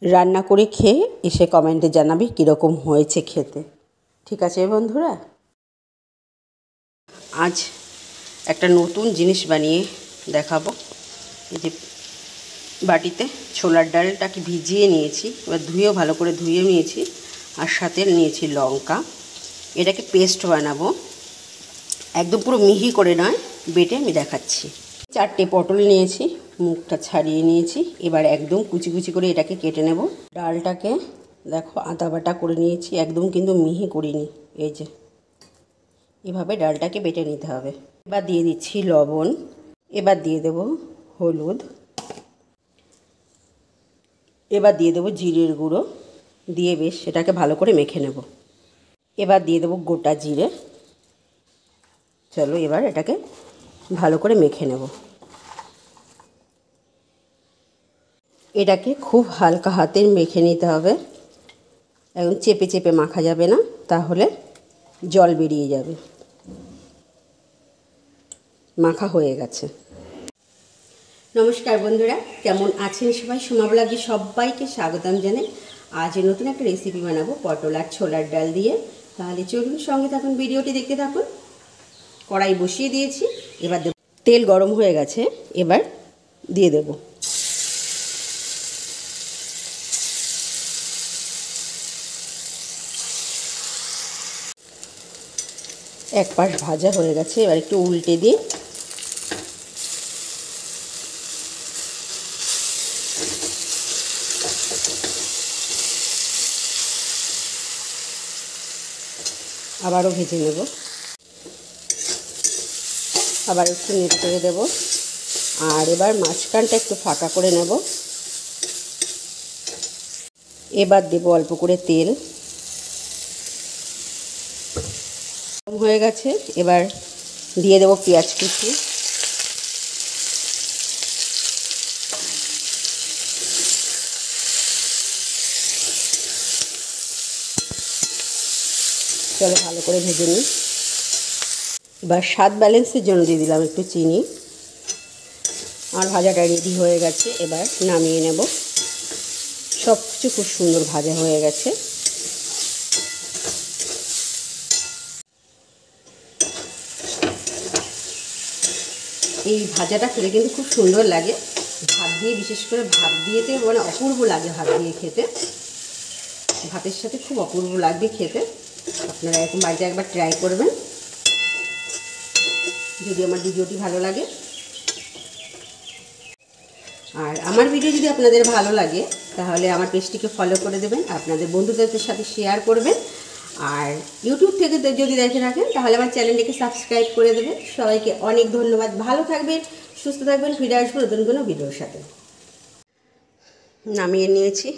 রান্না করে খেয়ে এসে কমেন্টে জানাবি কীরকম হয়েছে খেতে। ঠিক আছে বন্ধুরা, আজ একটা নতুন জিনিস বানিয়ে দেখাবো। এই যে বাটিতে ছোলার ডালটাকে ভিজিয়ে নিয়েছি, এবার ধুয়েও ভালো করে ধুয়ে নিয়েছি, আর সাথে নিয়েছি লঙ্কা। এটাকে পেস্ট বানাবো, একদম পুরো মিহি করে নয়, বেটে আমি দেখাচ্ছি। 4টে পটল নিয়েছি, মুখটা ছাড়িয়ে নিয়েছি। এবার একদম কুচি কুচি করে এটাকে কেটে নেব। ডালটাকে দেখো আদা বাটা করে নিয়েছি, একদম কিন্তু মিহি করিনি। এই যে এভাবে ডালটাকে বেটে নিতে হবে। এবার দিয়ে দিচ্ছি লবণ, এবার দিয়ে দেব হলুদ, এবার দিয়ে দেবো জিরের গুঁড়ো, দিয়ে বেশ সেটাকে ভালো করে মেখে নেব। এবার দিয়ে দেবো গোটা জিরে। চলো এবার এটাকে ভালো করে মেখে নেব। এটাকে খুব হালকা হাতে মেখে নিতে হবে, একদম চেপে চেপে মাখা যাবে না, তাহলে জল বেরিয়ে যাবে। মাখা হয়ে গেছে। নমস্কার বন্ধুরা, কেমন আছেন সবাই? সোমা ব্লগে সবাইকে স্বাগতম জানাই। আজ নতুন একটা রেসিপি বানাবো পটল আর ছোলার ডাল দিয়ে। তাহলে চলুন সঙ্গে থাকুন, ভিডিওটি দেখতে থাকুন। কড়াই বসিয়ে দিয়েছি, এবার দেব। তেল গরম হয়ে গেছে, এবার দিয়ে দেব এক পাশ ভাজা হয়ে গেছে, এবার একটু উল্টে দিই। আবারও ভেজে নেব, আবার একটু নেড়ে করে দেবো, আর এবার মাঝখানটা একটু ফাঁকা করে নেব। এবার দেব অল্প করে তেল। হয়ে গেছে, এবার দিয়ে দেব পেঁয়াজ কুচি, চলো ভালো করে ভেজে নিই। এবার স্বাদ ব্যালেন্সের জন্য দিয়ে দিলাম একটু চিনি। আর ভাজাটা রেডি হয়ে গেছে, এবার নামিয়ে নেব। সব কিছু খুব সুন্দর ভাজা হয়ে গেছে। এই ভাজাটা খেলে কিন্তু খুব সুন্দর লাগে, ভাত দিয়ে, বিশেষ করে ভাত দিয়েতে মানে অপূর্ব লাগে। ভাত দিয়ে খেতে, ভাতের সাথে খুব অপূর্ব লাগবে খেতে। আপনারা এরকম বাড়িতে একবার ট্রাই করবেন, যদি আমার ভিডিওটি ভালো লাগে। আর আমার ভিডিও যদি আপনাদের ভালো লাগে তাহলে আমার পেজটিকে ফলো করে দেবেন, আপনাদের বন্ধুদের সাথে শেয়ার করবেন। আর ইউটিউব থেকে যদি দেখে রাখেন তাহলে আমার চ্যানেলটিকে সাবস্ক্রাইব করে দেবেন। সবাইকে অনেক ধন্যবাদ। ভালো থাকবেন, সুস্থ থাকবেন। ফিরে আসবো নতুন কোনো ভিডিওর সাথে। নামিয়ে নিয়েছি,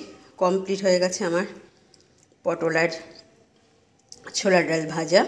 কমপ্লিট হয়ে গেছে আমার পটল আর ছোলার ডাল ভাজা।